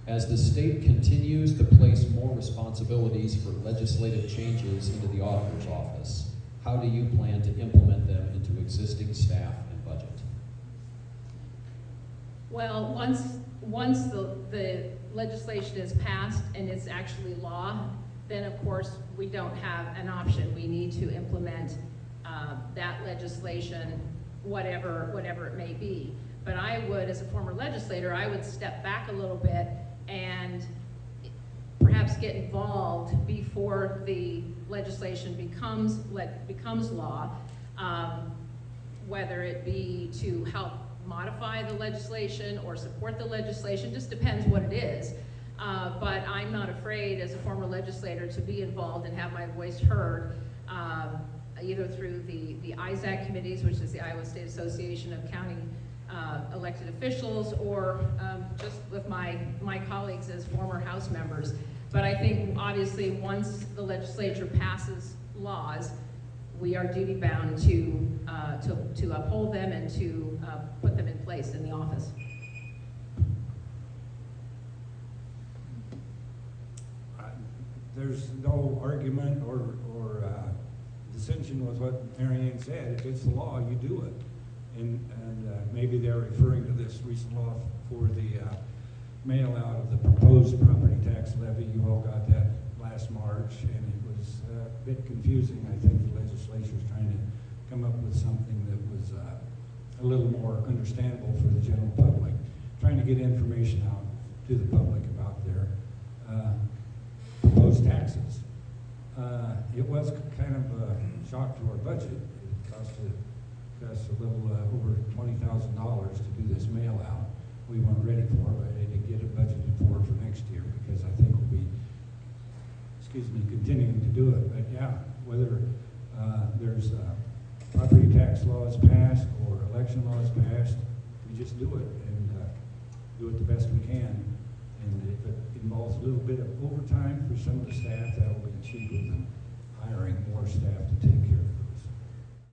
As the state continues to place more responsibilities for legislative changes into the auditor's office, how do you plan to implement them into existing staff and budget? Well, once the legislation is passed and it's actually law, then of course we don't have an option. We need to implement that legislation, whatever it may be. But I would, as a former legislator, I would step back a little bit and perhaps get involved before the legislation becomes law, whether it be to help modify the legislation or support the legislation, just depends what it is. But I'm not afraid as a former legislator to be involved and have my voice heard, either through the ISAC committees, which is the Iowa State Association of County elected officials, or just with my colleagues as former House members. But I think obviously once the legislature passes laws, we are duty bound to uphold them and to put them in place in the office. There's no argument or dissension with what Mary Ann said. If it's the law, you do it. And maybe they're referring to this recent law for the mail out of the proposed property tax levy. You all got that last March, and it was a bit confusing. I think the legislature's trying to come up with something that was a little more understandable for the general public, trying to get information out to the public about their proposed taxes. It was kind of a shock to our budget. It cost a little over $20,000 to do this mail out. We weren't ready for it, but I did get it budgeted for next year because I think we'll be, continuing to do it. But yeah, whether there's property tax laws passed or election laws passed, we just do it and do it the best we can. And if it involves a little bit of overtime for some of the staff, that will be cheaper than hiring more staff to take care of it.